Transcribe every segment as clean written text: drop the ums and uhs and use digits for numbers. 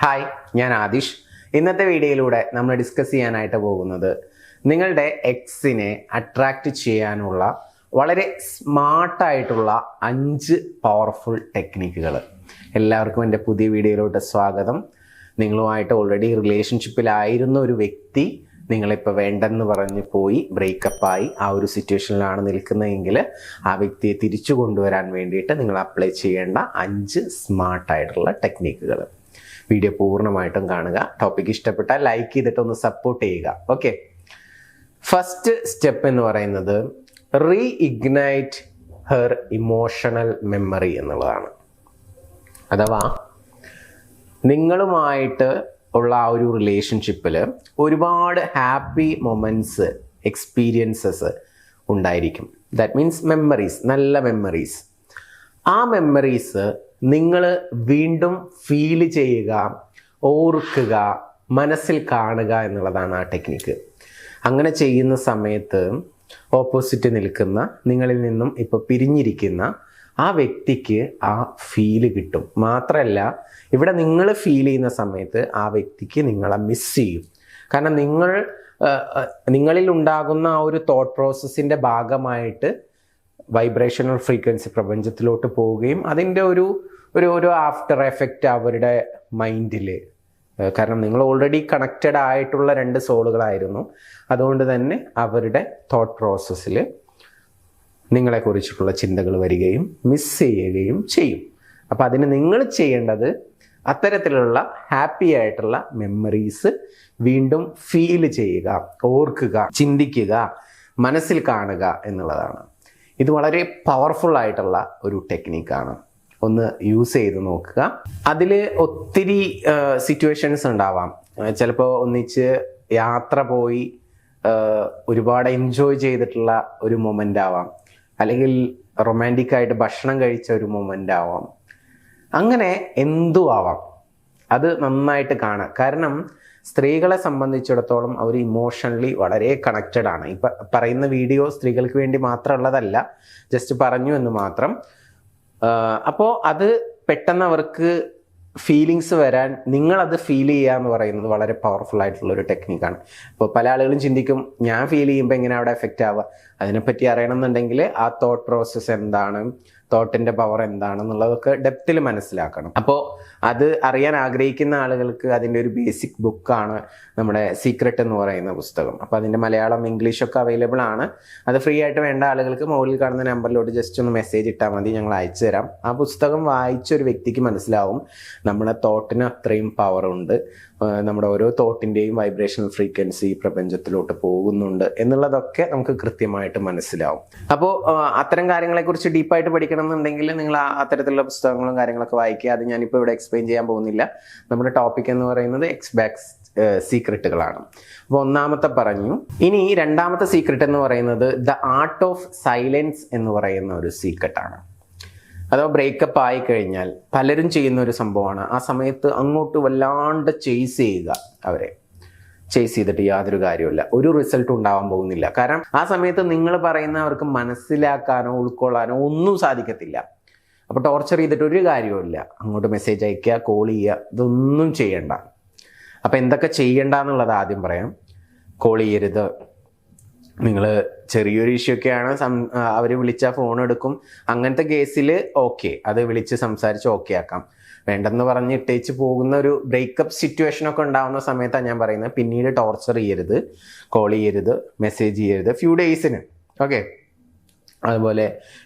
Hi, ഞാൻ ആദിഷ്. ഇന്നത്തെ വീഡിയോയിലൂടെ നമ്മൾ ഡിസ്കസ് ചെയ്യാനായിട്ട് പോകുന്നത് നിങ്ങളുടെ എക്സിനെ അട്രാക്റ്റ് ചെയ്യാനുള്ള വളരെ സ്മാർട്ടായിട്ടുള്ള 5 പവർഫുൾ ടെക്നിക്കുകൾ. എല്ലാവർക്കും എൻ്റെ പുതിയ വീഡിയോയിലോട്ട് സ്വാഗതം. നിങ്ങളുമായിട്ട് ഓൾറെഡി റിലേഷൻഷിപ്പിലായിരുന്ന ഒരു വ്യക്തി നിങ്ങളിപ്പോൾ വേണ്ടെന്ന് പറഞ്ഞ് പോയി ബ്രേക്കപ്പായി ആ ഒരു സിറ്റുവേഷനിലാണ് നിൽക്കുന്നതെങ്കിൽ ആ വ്യക്തിയെ തിരിച്ചു കൊണ്ടുവരാൻ വേണ്ടിയിട്ട് നിങ്ങൾ അപ്ലൈ ചെയ്യേണ്ട 5 സ്മാർട്ടായിട്ടുള്ള ടെക്നിക്കുകൾ. വീഡിയോ പൂർണ്ണമായിട്ടും കാണുക. ടോപ്പിക് ഇഷ്ടപ്പെട്ടാൽ ലൈക്ക് ചെയ്തിട്ടൊന്ന് സപ്പോർട്ട് ചെയ്യുക. ഓക്കെ, ഫസ്റ്റ് സ്റ്റെപ്പ് എന്ന് പറയുന്നത് റീഇഗ്നൈറ്റ് ഹെർ ഇമോഷണൽ മെമ്മറി എന്നുള്ളതാണ്. അഥവാ നിങ്ങളുമായിട്ട് ഉള്ള ആ ഒരു റിലേഷൻഷിപ്പിൽ ഒരുപാട് ഹാപ്പി മൊമെൻറ്റ്സ്, എക്സ്പീരിയൻസസ് ഉണ്ടായിരിക്കും. ദാറ്റ് മീൻസ് മെമ്മറീസ്, നല്ല മെമ്മറീസ്. ആ മെമ്മറീസ് നിങ്ങൾ വീണ്ടും ഫീൽ ചെയ്യുക, ഓർക്കുക, മനസ്സിൽ കാണുക എന്നുള്ളതാണ് ആ ടെക്നിക്ക്. അങ്ങനെ ചെയ്യുന്ന സമയത്ത് ഓപ്പോസിറ്റ് നിൽക്കുന്ന, നിങ്ങളിൽ നിന്നും ഇപ്പോൾ പിരിഞ്ഞിരിക്കുന്ന ആ വ്യക്തിക്ക് ആ ഫീല് കിട്ടും. മാത്രമല്ല, ഇവിടെ നിങ്ങൾ ഫീൽ ചെയ്യുന്ന സമയത്ത് ആ വ്യക്തിക്ക് നിങ്ങളെ മിസ് ചെയ്യും. കാരണം നിങ്ങളിൽ ഉണ്ടാകുന്ന ആ ഒരു തോട്ട് പ്രോസസ്സിൻ്റെ ഭാഗമായിട്ട് വൈബ്രേഷണൽ ഫ്രീക്വൻസി പ്രപഞ്ചത്തിലോട്ട് പോവുകയും അതിൻ്റെ ഒരു ആഫ്റ്റർ എഫക്റ്റ് അവരുടെ മൈൻഡിൽ, കാരണം നിങ്ങൾ ഓൾറെഡി കണക്റ്റഡ് ആയിട്ടുള്ള 2 സോളുകളായിരുന്നു, അതുകൊണ്ട് തന്നെ അവരുടെ തോട്ട് പ്രോസസ്സിൽ നിങ്ങളെക്കുറിച്ചിട്ടുള്ള ചിന്തകൾ വരികയും മിസ് ചെയ്യുകയും ചെയ്യും. അപ്പം അതിന് നിങ്ങൾ ചെയ്യേണ്ടത് അത്തരത്തിലുള്ള ഹാപ്പി ആയിട്ടുള്ള മെമ്മറീസ് വീണ്ടും ഫീൽ ചെയ്യുക, ഓർക്കുക, ചിന്തിക്കുക, മനസ്സിൽ കാണുക എന്നുള്ളതാണ്. ഇത് വളരെ പവർഫുൾ ആയിട്ടുള്ള ഒരു ടെക്നിക്കാണ്. ഒന്ന് യൂസ് ചെയ്ത് നോക്കുക. അതിൽ ഒത്തിരി സിറ്റുവേഷൻസ് ഉണ്ടാവാം. ചിലപ്പോൾ ഒന്നിച്ച് യാത്ര പോയി ഒരുപാട് എൻജോയ് ചെയ്തിട്ടുള്ള ഒരു മൊമെൻ്റ് ആവാം, അല്ലെങ്കിൽ റൊമാൻറ്റിക് ആയിട്ട് ഭക്ഷണം കഴിച്ച ഒരു മൊമെൻ്റ് ആവാം. അങ്ങനെ എന്തും ആവാം. അത് നന്നായിട്ട് കാണാം. കാരണം സ്ത്രീകളെ സംബന്ധിച്ചിടത്തോളം അവർ ഇമോഷണലി വളരെ കണക്റ്റഡ് ആണ്. ഇപ്പം പറയുന്ന വീഡിയോ സ്ത്രീകൾക്ക് വേണ്ടി മാത്രമുള്ളതല്ല, ജസ്റ്റ് പറഞ്ഞു എന്ന് മാത്രം. അപ്പോൾ അത് പെട്ടെന്ന് അവർക്ക് ഫീലിങ്സ് വരാൻ നിങ്ങളത് ഫീൽ ചെയ്യുക എന്ന് പറയുന്നത് വളരെ പവർഫുൾ ആയിട്ടുള്ള ഒരു ടെക്നിക്കാണ്. ഇപ്പോൾ പല ആളുകളും ചിന്തിക്കും, ഞാൻ ഫീൽ ചെയ്യുമ്പോൾ എങ്ങനെ അവിടെ എഫക്റ്റ് ആവുക? അതിനെപ്പറ്റി അറിയണമെന്നുണ്ടെങ്കിൽ ആ തോട്ട് പ്രോസസ്സ് എന്താണ്, തോട്ടിൻ്റെ പവർ എന്താണെന്നുള്ളതൊക്കെ ഡെപ്തിൽ മനസ്സിലാക്കണം. അപ്പോൾ അത് അറിയാൻ ആഗ്രഹിക്കുന്ന ആളുകൾക്ക് അതിൻ്റെ ഒരു ബേസിക് ബുക്കാണ് നമ്മുടെ സീക്രട്ട് എന്ന് പറയുന്ന പുസ്തകം. അപ്പോൾ അതിൻ്റെ മലയാളം, ഇംഗ്ലീഷൊക്കെ അവൈലബിൾ ആണ്. അത് ഫ്രീ ആയിട്ട് വേണ്ട ആളുകൾക്ക് മുകളിൽ കാണുന്ന നമ്പറിലോട്ട് ജസ്റ്റ് ഒന്ന് മെസ്സേജ് ഇട്ടാൽ മതി, ഞങ്ങൾ അയച്ചു തരാം. ആ പുസ്തകം വായിച്ചൊരു വ്യക്തിക്ക് മനസ്സിലാവും നമ്മുടെ തോട്ടിന് അത്രയും പവറുണ്ട്, നമ്മുടെ ഓരോ തോട്ടിൻ്റെയും വൈബ്രേഷണൽ ഫ്രീക്വൻസി പ്രപഞ്ചത്തിലോട്ട് പോകുന്നുണ്ട് എന്നുള്ളതൊക്കെ നമുക്ക് കൃത്യമായിട്ട് മനസ്സിലാവും. അപ്പോൾ അത്തരം കാര്യങ്ങളെക്കുറിച്ച് ഡീപ്പായിട്ട് പഠിക്കണം എന്നുണ്ടെങ്കിൽ നിങ്ങൾ അത്തരത്തിലുള്ള പുസ്തകങ്ങളും കാര്യങ്ങളൊക്കെ വായിക്കുക. അത് ഞാനിപ്പോൾ ഇവിടെ എക്സ്പ്ലെയിൻ ചെയ്യാൻ പോകുന്നില്ല. നമ്മുടെ ടോപ്പിക് എന്ന് പറയുന്നത് എക്സ് സീക്രട്ടുകളാണ്. അപ്പോൾ ഒന്നാമത്തെ പറഞ്ഞു. ഇനി രണ്ടാമത്തെ സീക്രട്ട് എന്ന് പറയുന്നത് ദ ആർട്ട് ഓഫ് സൈലൻസ് എന്ന് പറയുന്ന ഒരു സീക്രട്ടാണ്. അഥവാ ബ്രേക്കപ്പ് ആയി കഴിഞ്ഞാൽ പലരും ചെയ്യുന്ന ഒരു സംഭവമാണ്, ആ സമയത്ത് അങ്ങോട്ട് വല്ലാണ്ട് ചേസ് ചെയ്യുക. അവരെ ചേസ് ചെയ്തിട്ട് യാതൊരു കാര്യമില്ല, ഒരു റിസൾട്ടും ഉണ്ടാവാൻ പോകുന്നില്ല. കാരണം ആ സമയത്ത് നിങ്ങൾ പറയുന്നവർക്ക് മനസ്സിലാക്കാനോ ഉൾക്കൊള്ളാനോ ഒന്നും സാധിക്കത്തില്ല. അപ്പോൾ ടോർച്ചർ ചെയ്തിട്ട് ഒരു കാര്യവുമില്ല. അങ്ങോട്ട് മെസ്സേജ് അയക്കുക, കോൾ ചെയ്യുക, ഇതൊന്നും ചെയ്യണ്ട. അപ്പോൾ എന്തൊക്കെ ചെയ്യണ്ട എന്നുള്ളത് ആദ്യം പറയാം. കോൾ ചെയ്യരുത്. നിങ്ങൾ ചെറിയൊരു ഇഷ്യൂ ഒക്കെയാണ്, അവർ വിളിച്ചാൽ ഫോൺ എടുക്കും. അങ്ങനത്തെ കേസിൽ ഓക്കെ, അത് വിളിച്ച് സംസാരിച്ച് ഓക്കെ ആക്കാം. വേണ്ടെന്ന് പറഞ്ഞ് ഇട്ടേച്ച് പോകുന്ന ഒരു ബ്രേക്കപ്പ് സിറ്റുവേഷനൊക്കെ ഉണ്ടാകുന്ന സമയത്താണ് ഞാൻ പറയുന്നത്, പിന്നീട് ടോർച്ചർ ചെയ്യരുത്, കോൾ ചെയ്യരുത്, മെസ്സേജ് ചെയ്യരുത് ഫ്യൂ ഡേയ്സിന്. ഓക്കെ, അതുപോലെ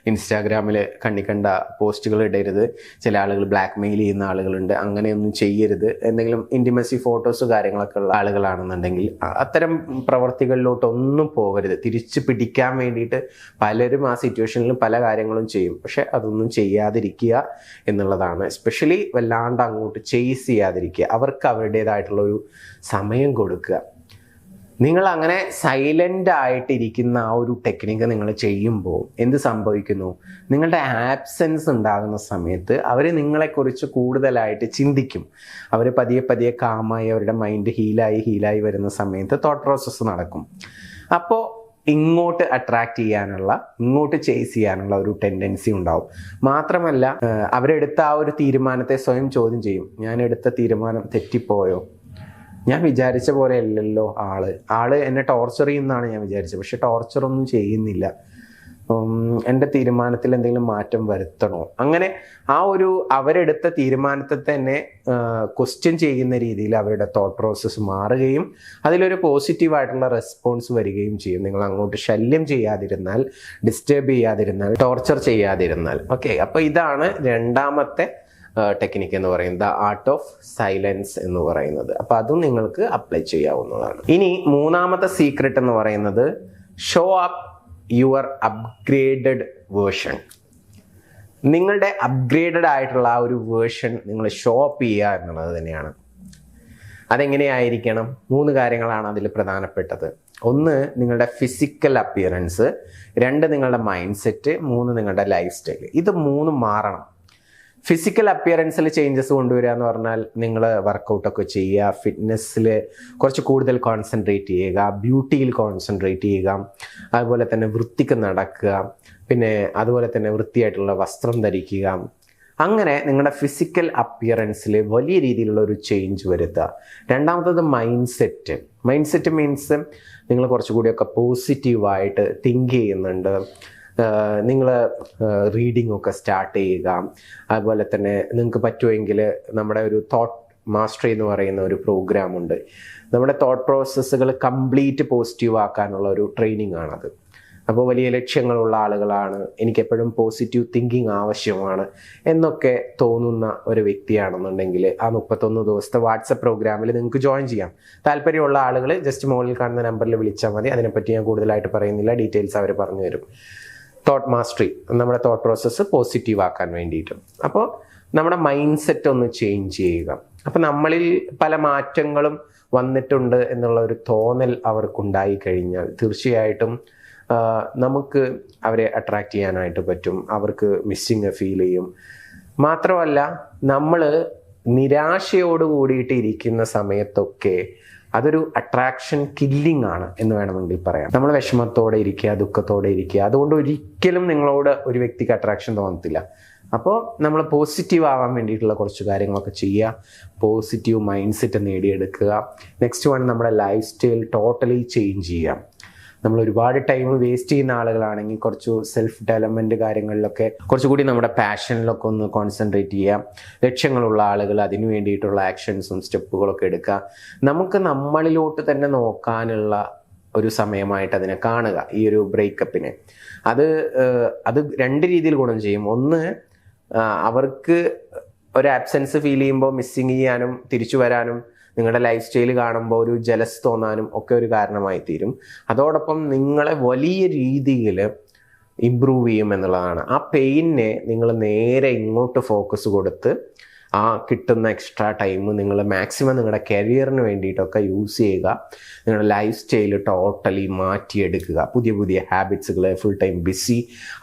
ഇൻസ്റ്റാഗ്രാമിൽ കണ്ട പോസ്റ്റുകൾ ഇടരുത്. ചില ആളുകൾ ബ്ലാക്ക് മെയിൽ ചെയ്യുന്ന ആളുകളുണ്ട്, അങ്ങനെയൊന്നും ചെയ്യരുത്. എന്തെങ്കിലും ഇൻറ്റിമസി ഫോട്ടോസ് കാര്യങ്ങളൊക്കെ ഉള്ള ആളുകളാണെന്നുണ്ടെങ്കിൽ അത്തരം പ്രവർത്തികളിലോട്ടൊന്നും പോകരുത്. തിരിച്ച് പിടിക്കാൻ വേണ്ടിയിട്ട് പലരും ആ സിറ്റുവേഷനിലും പല കാര്യങ്ങളും ചെയ്യും, പക്ഷെ അതൊന്നും ചെയ്യാതിരിക്കുക എന്നുള്ളതാണ്. എസ്പെഷ്യലി വല്ലാണ്ട് അങ്ങോട്ട് ചേസ് ചെയ്യാതിരിക്കുക. അവർക്ക് അവരുടേതായിട്ടുള്ളൊരു സമയം കൊടുക്കുക. നിങ്ങൾ അങ്ങനെ സൈലൻ്റ് ആയിട്ടിരിക്കുന്ന ആ ഒരു ടെക്നിക്ക് നിങ്ങൾ ചെയ്യുമ്പോൾ എന്ത് സംഭവിക്കുന്നു? നിങ്ങളുടെ ആബ്സെൻസ് ഉണ്ടാകുന്ന സമയത്ത് അവർ നിങ്ങളെക്കുറിച്ച് കൂടുതലായിട്ട് ചിന്തിക്കും. അവർ പതിയെ പതിയെ കാമായി അവരുടെ മൈൻഡ് ഹീലായി വരുന്ന സമയത്ത് തോട്ട് പ്രോസസ്സ് നടക്കും. അപ്പോൾ ഇങ്ങോട്ട് അട്രാക്ട് ചെയ്യാനുള്ള, ഇങ്ങോട്ട് ചേസ് ചെയ്യാനുള്ള ഒരു ടെൻഡൻസി ഉണ്ടാവും. മാത്രമല്ല അവരെടുത്ത ആ ഒരു തീരുമാനത്തെ സ്വയം ചോദ്യം ചെയ്യും. ഞാൻ എടുത്ത തീരുമാനം തെറ്റിപ്പോയോ? ഞാൻ വിചാരിച്ച പോലെ അല്ലല്ലോ ആള് എന്നെ ടോർച്ചർ ചെയ്യുന്നതാണ് ഞാൻ വിചാരിച്ചത്, പക്ഷെ ടോർച്ചറൊന്നും ചെയ്യുന്നില്ല. എൻ്റെ തീരുമാനത്തിൽ എന്തെങ്കിലും മാറ്റം വരുത്തണോ? അങ്ങനെ ആ ഒരു അവരെടുത്ത തീരുമാനത്തെ തന്നെ ക്വസ്റ്റ്യൻ ചെയ്യുന്ന രീതിയിൽ അവരുടെ തോട്ട് പ്രോസസ്സ് മാറുകയും അതിലൊരു പോസിറ്റീവായിട്ടുള്ള റെസ്പോൺസ് വരികയും ചെയ്യും. നിങ്ങൾ അങ്ങോട്ട് ശല്യം ചെയ്യാതിരുന്നാൽ, ഡിസ്റ്റർബ് ചെയ്യാതിരുന്നാൽ, ടോർച്ചർ ചെയ്യാതിരുന്നാൽ. ഓക്കെ, അപ്പോൾ ഇതാണ് രണ്ടാമത്തെ ടെക്നിക്ക് എന്ന് പറയുന്നത്, ദ ആർട്ട് ഓഫ് സൈലൻസ് എന്ന് പറയുന്നത്. അപ്പോൾ അതും നിങ്ങൾക്ക് അപ്ലൈ ചെയ്യാവുന്നതാണ്. ഇനി മൂന്നാമത്തെ സീക്രട്ട് എന്ന് പറയുന്നത് show up your upgraded version. നിങ്ങളുടെ അപ്ഗ്രേഡഡ് ആയിട്ടുള്ള ആ ഒരു വേർഷൻ നിങ്ങൾ ഷോ അപ്പ് ചെയ്യുക എന്നുള്ളത് തന്നെയാണ്. അതെങ്ങനെയായിരിക്കണം? 3 കാര്യങ്ങളാണ് അതിൽ പ്രധാനപ്പെട്ടത്. 1 നിങ്ങളുടെ ഫിസിക്കൽ അപ്പിയറൻസ്, 2 നിങ്ങളുടെ മൈൻഡ് സെറ്റ്, 3 നിങ്ങളുടെ ലൈഫ് സ്റ്റൈൽ. ഇത് 3 മാറണം. ഫിസിക്കൽ അപ്പിയറൻസിൽ ചേഞ്ചസ് കൊണ്ടുവരിക എന്ന് പറഞ്ഞാൽ നിങ്ങൾ വർക്കൗട്ടൊക്കെ ചെയ്യുക, ഫിറ്റ്നസ്സിൽ കുറച്ച് കൂടുതൽ കോൺസെൻട്രേറ്റ് ചെയ്യുക, ബ്യൂട്ടിയിൽ കോൺസെൻട്രേറ്റ് ചെയ്യുക, അതുപോലെ തന്നെ വൃത്തിക്ക് നടക്കുക, പിന്നെ അതുപോലെ തന്നെ വൃത്തിയായിട്ടുള്ള വസ്ത്രം ധരിക്കുക. അങ്ങനെ നിങ്ങളുടെ ഫിസിക്കൽ അപ്പിയറൻസിൽ വലിയ രീതിയിലുള്ള ഒരു ചേഞ്ച് വരുത്തുക. രണ്ടാമത്തത് mind set. Mind set means നിങ്ങൾ കുറച്ചുകൂടിയൊക്കെ പോസിറ്റീവായിട്ട് തിങ്ക് ചെയ്യുന്നുണ്ട്. നിങ്ങൾ റീഡിംഗ് ഒക്കെ സ്റ്റാർട്ട് ചെയ്യുക. അതുപോലെ തന്നെ നിങ്ങൾക്ക് പറ്റുമെങ്കിൽ നമ്മുടെ ഒരു തോട്ട് മാസ്റ്ററി എന്ന് പറയുന്ന ഒരു പ്രോഗ്രാമുണ്ട്. നമ്മുടെ തോട്ട് പ്രോസസ്സുകൾ കംപ്ലീറ്റ് പോസിറ്റീവ് ആക്കാനുള്ള ഒരു ട്രെയിനിങ് ആണത്. അപ്പോൾ വലിയ ലക്ഷ്യങ്ങളുള്ള ആളുകളാണ്, എനിക്കെപ്പോഴും പോസിറ്റീവ് തിങ്കിങ് ആവശ്യമാണ് എന്നൊക്കെ തോന്നുന്ന ഒരു വ്യക്തിയാണെന്നുണ്ടെങ്കിൽ ആ 31 ദിവസത്തെ വാട്സപ്പ് പ്രോഗ്രാമിൽ നിങ്ങൾക്ക് ജോയിൻ ചെയ്യാം. താല്പര്യമുള്ള ആളുകൾ ജസ്റ്റ് മുകളിൽ കാണുന്ന നമ്പറിൽ വിളിച്ചാൽ മതി. അതിനെപ്പറ്റി ഞാൻ കൂടുതലായിട്ട് പറയുന്നില്ല, ഡീറ്റെയിൽസ് അവർ പറഞ്ഞു തരും. തോട്ട് മാസ്റ്ററി, നമ്മുടെ തോട്ട് പ്രോസസ്സ് പോസിറ്റീവ് ആക്കാൻ വേണ്ടിയിട്ടും. അപ്പോൾ നമ്മുടെ മൈൻഡ് സെറ്റ് ഒന്ന് ചേഞ്ച് ചെയ്യുക. അപ്പം നമ്മളിൽ പല മാറ്റങ്ങളും വന്നിട്ടുണ്ട് എന്നുള്ള ഒരു തോന്നൽ അവർക്കുണ്ടായി കഴിഞ്ഞാൽ തീർച്ചയായിട്ടും നമുക്ക് അവരെ അട്രാക്റ്റ് ചെയ്യാനായിട്ട് പറ്റും. അവർക്ക് മിസ്സിങ് ഫീൽ ചെയ്യും. മാത്രമല്ല നമ്മൾ നിരാശയോട് കൂടിയിട്ട് ഇരിക്കുന്ന സമയത്തൊക്കെ അതൊരു അട്രാക്ഷൻ കില്ലിംഗ് ആണ് എന്ന് വേണമെങ്കിൽ പറയാം. നമ്മൾ വിഷമത്തോടെ ഇരിക്കുക, ദുഃഖത്തോടെ ഇരിക്കുക, അതുകൊണ്ട് ഒരിക്കലും നിങ്ങളോട് ഒരു വ്യക്തിക്ക് അട്രാക്ഷൻ തോന്നത്തില്ല. അപ്പോൾ നമ്മൾ പോസിറ്റീവ് ആവാൻ വേണ്ടിയിട്ടുള്ള കുറച്ച് കാര്യങ്ങളൊക്കെ ചെയ്യുക, പോസിറ്റീവ് മൈൻഡ് സെറ്റ് നേടിയെടുക്കുക. നെക്സ്റ്റ് വൺ, നമ്മുടെ ലൈഫ് സ്റ്റൈൽ ടോട്ടലി ചേഞ്ച് ചെയ്യുക. നമ്മൾ ഒരുപാട് ടൈം വേസ്റ്റ് ചെയ്യുന്ന ആളുകളാണെങ്കിൽ കുറച്ച് സെൽഫ് ഡെവലപ്മെൻറ്റ് കാര്യങ്ങളിലൊക്കെ കുറച്ചുകൂടി നമ്മുടെ പാഷനിലൊക്കെ ഒന്ന് കോൺസെൻട്രേറ്റ് ചെയ്യുക. ലക്ഷ്യങ്ങളുള്ള ആളുകൾ അതിനു വേണ്ടിയിട്ടുള്ള ആക്ഷൻസും സ്റ്റെപ്പുകളൊക്കെ എടുക്കുക. നമുക്ക് നമ്മളിലോട്ട് തന്നെ നോക്കാനുള്ള ഒരു സമയമായിട്ട് അതിനെ കാണുക, ഈ ഒരു ബ്രേക്കപ്പിനെ. അത് 2 രീതിയിൽ ഗുണം ചെയ്യും. ഒന്ന്, അവർക്ക് ഒരു ആബ്സെൻസ് ഫീൽ ചെയ്യുമ്പോൾ മിസ്സിങ് ചെയ്യാനും തിരിച്ചു വരാനും നിങ്ങളുടെ ലൈഫ് സ്റ്റൈൽ കാണുമ്പോൾ ഒരു ജലസ് തോന്നാനും ഒക്കെ ഒരു കാരണമായി തീരും. അതോടൊപ്പം നിങ്ങളെ വലിയ രീതിയിൽ ഇമ്പ്രൂവ് ചെയ്യും എന്നുള്ളതാണ്. ആ പെയിനെ നിങ്ങൾ നേരെ ഇങ്ങോട്ട് ഫോക്കസ് കൊടുത്ത് ആ കിട്ടുന്ന എക്സ്ട്രാ ടൈം നിങ്ങൾ മാക്സിമം നിങ്ങളുടെ കരിയറിന് വേണ്ടിയിട്ടൊക്കെ യൂസ് ചെയ്യുക. നിങ്ങളുടെ ലൈഫ് സ്റ്റൈൽ ടോട്ടലി മാറ്റിയെടുക്കുക. പുതിയ പുതിയ ഹാബിറ്റ്സുകൾ, ഫുൾ ടൈം ബിസി,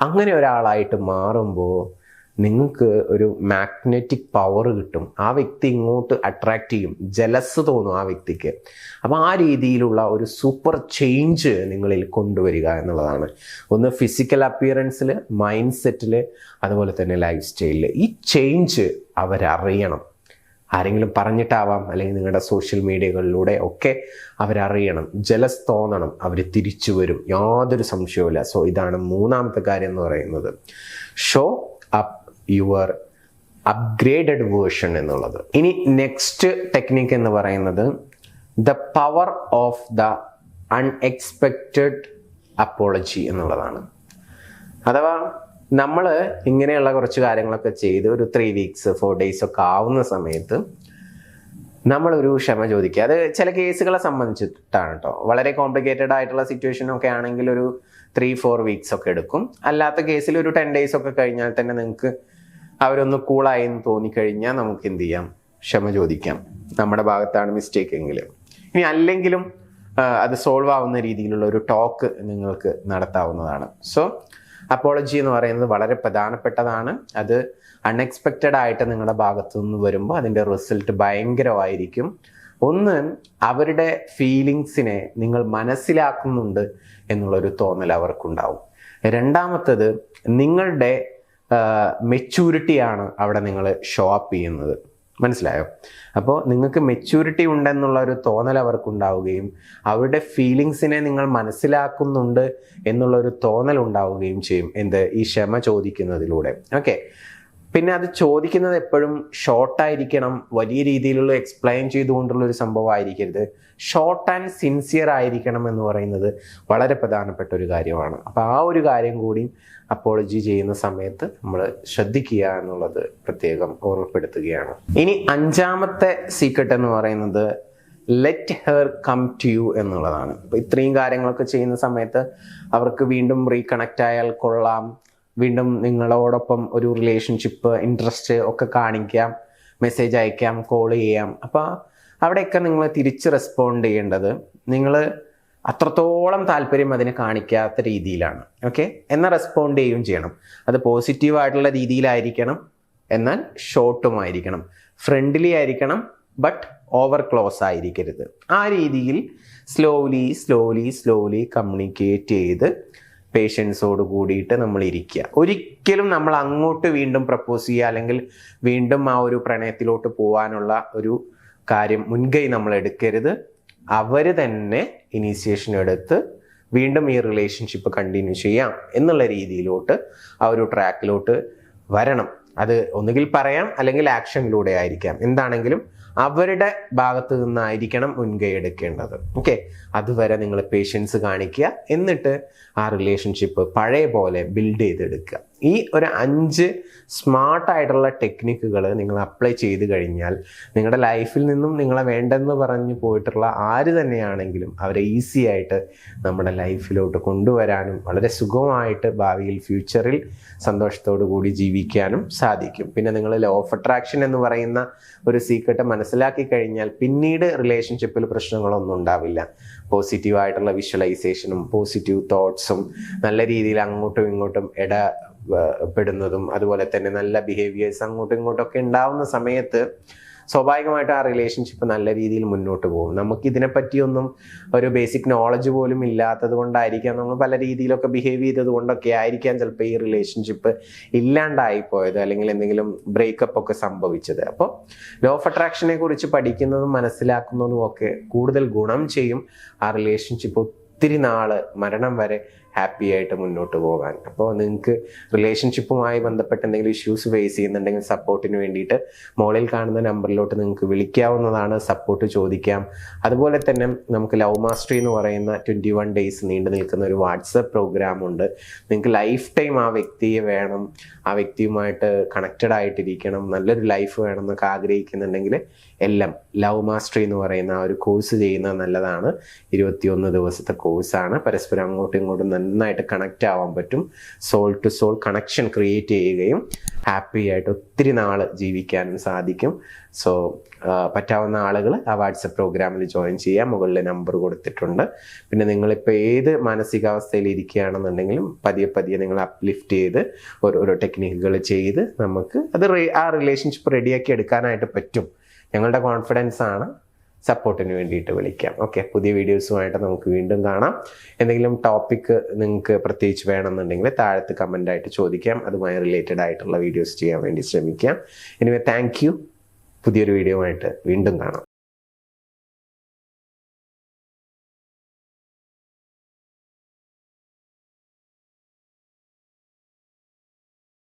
അങ്ങനെ ഒരാളായിട്ട് മാറുമ്പോൾ നിങ്ങൾക്ക് ഒരു മാഗ്നറ്റിക് പവർ കിട്ടും. ആ വ്യക്തി ഇങ്ങോട്ട് അട്രാക്റ്റ് ചെയ്യും, ജലസ് തോന്നും ആ വ്യക്തിക്ക്. അപ്പോൾ ആ രീതിയിലുള്ള ഒരു സൂപ്പർ ചേഞ്ച് നിങ്ങളിൽ കൊണ്ടുവരിക എന്നുള്ളതാണ്. ഒന്ന് ഫിസിക്കൽ അപ്പിയറൻസിൽ, മൈൻഡ് സെറ്റിൽ, അതുപോലെ തന്നെ ലൈഫ് സ്റ്റൈലിൽ. ഈ ചേഞ്ച് അവരറിയണം. ആരെങ്കിലും പറഞ്ഞിട്ടാവാം, അല്ലെങ്കിൽ നിങ്ങളുടെ സോഷ്യൽ മീഡിയകളിലൂടെ ഒക്കെ അവരറിയണം. ജലസ് തോന്നണം, അവർ തിരിച്ചു വരും, യാതൊരു സംശയവുമില്ല. സോ ഇതാണ് 3ാമത്തെ കാര്യം എന്ന് പറയുന്നത്, show up your upgraded version എന്നുള്ളത്. ഇനി നെക്സ്റ്റ് ടെക്നിക്ക് എന്ന് പറയുന്നത് the power of the unexpected apology എന്നുള്ളതാണ്. അഥവാ നമ്മൾ ഇങ്ങനെയുള്ള കുറച്ച് കാര്യങ്ങളൊക്കെ ചെയ്ത് ഒരു 3 weeks 4 days ഒക്കെ ആവുന്ന സമയത്ത് നമ്മളൊരു ക്ഷമ ചോദിക്കുക. അത് ചില കേസുകളെ സംബന്ധിച്ചിട്ടാണ് കേട്ടോ. വളരെ കോംപ്ലിക്കേറ്റഡ് ആയിട്ടുള്ള സിറ്റുവേഷനൊക്കെ ആണെങ്കിൽ ഒരു 3-4 weeks ഒക്കെ എടുക്കും. അല്ലാത്ത കേസിൽ ഒരു 10 days ഒക്കെ കഴിഞ്ഞാൽ തന്നെ നിങ്ങൾക്ക് അവരൊന്ന് കൂളായി എന്ന് തോന്നിക്കഴിഞ്ഞാൽ നമുക്ക് എന്ത് ചെയ്യാം, ക്ഷമ ചോദിക്കാം, നമ്മുടെ ഭാഗത്താണ് മിസ്റ്റേക്ക് എങ്കിലും. ഇനി അല്ലെങ്കിലും അത് സോൾവ് ആവുന്ന രീതിയിലുള്ള ഒരു ടോക്ക് നിങ്ങൾക്ക് നടത്താവുന്നതാണ്. സോ അപ്പോളജി എന്ന് പറയുന്നത് വളരെ പ്രധാനപ്പെട്ടതാണ്. അത് അൺഎക്സ്പെക്റ്റഡ് ആയിട്ട് നിങ്ങളുടെ ഭാഗത്തു നിന്ന് വരുമ്പോൾ അതിൻ്റെ റിസൾട്ട് ഭയങ്കരമായിരിക്കും. ഒന്ന്, അവരുടെ ഫീലിങ്സിനെ നിങ്ങൾ മനസ്സിലാക്കുന്നുണ്ട് എന്നുള്ളൊരു തോന്നൽ അവർക്കുണ്ടാവും. രണ്ടാമത്തത്, നിങ്ങളുടെ മെച്യൂരിറ്റിയാണ് അവിടെ നിങ്ങൾ ഷോ അപ്പ് ചെയ്യുന്നത്. മനസ്സിലായോ? അപ്പോൾ നിങ്ങൾക്ക് മെച്യൂരിറ്റി ഉണ്ടെന്നുള്ള ഒരു തോന്നൽ അവർക്കുണ്ടാവുകയും അവരുടെ ഫീലിങ്സിനെ നിങ്ങൾ മനസ്സിലാക്കുന്നുണ്ട് എന്നുള്ളൊരു തോന്നൽ ഉണ്ടാവുകയും ചെയ്യും. ഈ ക്ഷമ ചോദിക്കുന്നതിലൂടെ. ഓക്കെ. പിന്നെ അത് ചോദിക്കുന്നത് എപ്പോഴും ഷോർട്ടായിരിക്കണം, വലിയ രീതിയിലുള്ള എക്സ്പ്ലെയിൻ ചെയ്തുകൊണ്ടുള്ള ഒരു സംഭവം ആയിരിക്കരുത്. ഷോർട്ട് ആൻഡ് സിൻസിയർ ആയിരിക്കണം എന്ന് പറയുന്നത് വളരെ പ്രധാനപ്പെട്ട ഒരു കാര്യമാണ്. അപ്പോൾ ആ ഒരു കാര്യം കൂടി അപ്പോളജി ചെയ്യുന്ന സമയത്ത് നമ്മൾ ശ്രദ്ധിക്കുക എന്നുള്ളത് പ്രത്യേകം ഓർമ്മപ്പെടുത്തുകയാണ്. ഇനി 5ാമത്തെ സീക്രട്ട് എന്ന് പറയുന്നത് let her come to you എന്നുള്ളതാണ്. അപ്പോൾ ഇത്രയും കാര്യങ്ങളൊക്കെ ചെയ്യുന്ന സമയത്ത് അവർക്ക് വീണ്ടും റീകണക്റ്റ് ആയാൽ കൊള്ളാം, വീണ്ടും നിങ്ങളോടൊപ്പം ഒരു റിലേഷൻഷിപ്പ്, ഇൻട്രസ്റ്റ് ഒക്കെ കാണിക്കാം, മെസ്സേജ് അയക്കാം, കോൾ ചെയ്യാം. അപ്പോൾ അവിടെയൊക്കെ നിങ്ങൾ തിരിച്ച് റെസ്പോണ്ട് ചെയ്യേണ്ടത് നിങ്ങൾ അത്രത്തോളം താല്പര്യം അതിനെ കാണിക്കാത്ത രീതിയിലാണ്. ഓക്കെ. എന്നാൽ റെസ്പോണ്ട് ചെയ്യുകയും ചെയ്യണം. അത് പോസിറ്റീവായിട്ടുള്ള രീതിയിലായിരിക്കണം, എന്നാൽ ഷോർട്ടുമായിരിക്കണം. ഫ്രണ്ട്ലി ആയിരിക്കണം, ബട്ട് ഓവർ ക്ലോസ് ആയിരിക്കരുത്. ആ രീതിയിൽ സ്ലോലി കമ്മ്യൂണിക്കേറ്റ് ചെയ്ത് പേഷ്യൻസോട് കൂടിയിട്ട് നമ്മൾ ഇരിക്കുക. ഒരിക്കലും നമ്മൾ അങ്ങോട്ട് വീണ്ടും പ്രപ്പോസ് ചെയ്യുക അല്ലെങ്കിൽ വീണ്ടും ആ ഒരു പ്രണയത്തിലോട്ട് പോകാനുള്ള ഒരു കാര്യം മുൻകൈ നമ്മൾ എടുക്കരുത്. അവർ തന്നെ ഇനീഷ്യേഷൻ എടുത്ത് വീണ്ടും ഈ റിലേഷൻഷിപ്പ് കണ്ടിന്യൂ ചെയ്യാം എന്നുള്ള രീതിയിലോട്ട് ആ ഒരു ട്രാക്കിലോട്ട് വരണം. അത് ഒന്നുകിൽ പറയാം അല്ലെങ്കിൽ ആക്ഷനിലൂടെ ആയിരിക്കാം. എന്താണെങ്കിലും അവരുടെ ഭാഗത്ത് നിന്നായിരിക്കണം മുൻകൈ എടുക്കേണ്ടത്. ഓക്കെ. അതുവരെ നിങ്ങൾ പേഷ്യൻസ് കാണിക്കുക, എന്നിട്ട് ആ റിലേഷൻഷിപ്പ് പഴയ പോലെ ബിൽഡ് ചെയ്തെടുക്കുക. ഈ ഒരു 5 സ്മാർട്ടായിട്ടുള്ള ടെക്നിക്കുകൾ നിങ്ങൾ അപ്ലൈ ചെയ്ത് കഴിഞ്ഞാൽ നിങ്ങളുടെ ലൈഫിൽ നിന്നും നിങ്ങളെ വേണ്ടെന്ന് പറഞ്ഞു പോയിട്ടുള്ള ആര് തന്നെയാണെങ്കിലും അവരെ ഈസി ആയിട്ട് നമ്മുടെ ലൈഫിലോട്ട് കൊണ്ടുവരാനും വളരെ സുഖമായിട്ട് ഭാവിയിൽ ഫ്യൂച്ചറിൽ സന്തോഷത്തോടു കൂടി ജീവിക്കാനും സാധിക്കും. പിന്നെ നിങ്ങൾ ലോ ഓഫ് അട്രാക്ഷൻ എന്ന് പറയുന്ന ഒരു സീക്രട്ട് മനസ്സിലാക്കി കഴിഞ്ഞാൽ പിന്നീട് റിലേഷൻഷിപ്പിൽ പ്രശ്നങ്ങളൊന്നും ഉണ്ടാവില്ല. പോസിറ്റീവായിട്ടുള്ള വിഷ്വലൈസേഷനും പോസിറ്റീവ് തോട്ട്സും നല്ല രീതിയിൽ അങ്ങോട്ടും ഇങ്ങോട്ടും പെടുന്നതും അതുപോലെ തന്നെ നല്ല ബിഹേവിയേഴ്സ് അങ്ങോട്ടും ഇങ്ങോട്ടും ഒക്കെ ഉണ്ടാവുന്ന സമയത്ത് സ്വാഭാവികമായിട്ട് ആ റിലേഷൻഷിപ്പ് നല്ല രീതിയിൽ മുന്നോട്ട് പോകും. നമുക്ക് ഇതിനെപ്പറ്റിയൊന്നും ഒരു ബേസിക് നോളജ് പോലും ഇല്ലാത്തത് കൊണ്ടായിരിക്കാം, നമ്മൾ പല രീതിയിലൊക്കെ ബിഹേവ് ചെയ്തത് കൊണ്ടൊക്കെ ആയിരിക്കാം ചിലപ്പോൾ ഈ റിലേഷൻഷിപ്പ് ഇല്ലാണ്ടായിപ്പോയത് അല്ലെങ്കിൽ എന്തെങ്കിലും ബ്രേക്കപ്പ് ഒക്കെ സംഭവിച്ചത്. അപ്പോൾ ലോ ഓഫ് അട്രാക്ഷനെ കുറിച്ച് പഠിക്കുന്നതും മനസ്സിലാക്കുന്നതും ഒക്കെ കൂടുതൽ ഗുണം ചെയ്യും ആ റിലേഷൻഷിപ്പ് ഒത്തിരി നാള് മരണം വരെ ഹാപ്പി ആയിട്ട് മുന്നോട്ട് പോകാൻ. അപ്പോൾ നിങ്ങൾക്ക് റിലേഷൻഷിപ്പുമായി ബന്ധപ്പെട്ട് എന്തെങ്കിലും ഇഷ്യൂസ് ഫേസ് ചെയ്യുന്നുണ്ടെങ്കിൽ സപ്പോർട്ടിന് വേണ്ടിയിട്ട് മുകളിൽ കാണുന്ന നമ്പറിലോട്ട് നിങ്ങൾക്ക് വിളിക്കാവുന്നതാണ്, സപ്പോർട്ട് ചോദിക്കാം. അതുപോലെ തന്നെ നമുക്ക് ലവ് മാസ്റ്ററി എന്ന് പറയുന്ന 21 ഡേയ്സ് നീണ്ടു നിൽക്കുന്ന ഒരു വാട്സപ്പ് പ്രോഗ്രാം ഉണ്ട്. നിങ്ങൾക്ക് ലൈഫ് ടൈം ആ വ്യക്തിയെ വേണം, ആ വ്യക്തിയുമായിട്ട് കണക്റ്റഡ് ആയിട്ടിരിക്കണം, നല്ലൊരു ലൈഫ് വേണം എന്നൊക്കെ ആഗ്രഹിക്കുന്നുണ്ടെങ്കിൽ എല്ലാം ലവ് മാസ്റ്ററി എന്ന് പറയുന്ന ആ ഒരു കോഴ്സ് ചെയ്യുന്നത് നല്ലതാണ്. 21 ദിവസത്തെ കോഴ്സാണ്. പരസ്പരം അങ്ങോട്ടും ഇങ്ങോട്ടും നന്നായിട്ട് കണക്റ്റ് ആവാൻ പറ്റും. Soul to soul connection create ചെയ്യുകയും ഹാപ്പി ആയിട്ട് ഒത്തിരി നാൾ ജീവിക്കാനും സാധിക്കും. സോ പറ്റാവുന്ന ആളുകൾ ആ വാട്സപ്പ് പ്രോഗ്രാമിൽ ജോയിൻ ചെയ്യാം. മുകളിൽ നമ്പർ കൊടുത്തിട്ടുണ്ട്. പിന്നെ നിങ്ങളിപ്പോൾ ഏത് മാനസികാവസ്ഥയിൽ ഇരിക്കുകയാണെന്നുണ്ടെങ്കിലും പതിയെ നിങ്ങൾ അപ്ലിഫ്റ്റ് ചെയ്ത് ഓരോ ടെക്നിക്കുകൾ ചെയ്ത് നമുക്ക് അത് ആ റിലേഷൻഷിപ്പ് റെഡിയാക്കി എടുക്കാനായിട്ട് പറ്റും. ഞങ്ങളുടെ കോൺഫിഡൻസ് ആണ്. സപ്പോർട്ടിന് വേണ്ടിയിട്ട് വിളിക്കാം. ഓക്കെ. പുതിയ വീഡിയോസുമായിട്ട് നമുക്ക് വീണ്ടും കാണാം. എന്തെങ്കിലും ടോപ്പിക്ക് നിങ്ങൾക്ക് പ്രത്യേകിച്ച് വേണമെന്നുണ്ടെങ്കിൽ താഴത്ത് കമൻ്റായിട്ട് ചോദിക്കാം. അതുമായി റിലേറ്റഡ് ആയിട്ടുള്ള വീഡിയോസ് ചെയ്യാൻ വേണ്ടി ശ്രമിക്കാം. Anyway thank you. പുതിയൊരു വീഡിയോ ആയിട്ട് വീണ്ടും കാണാം.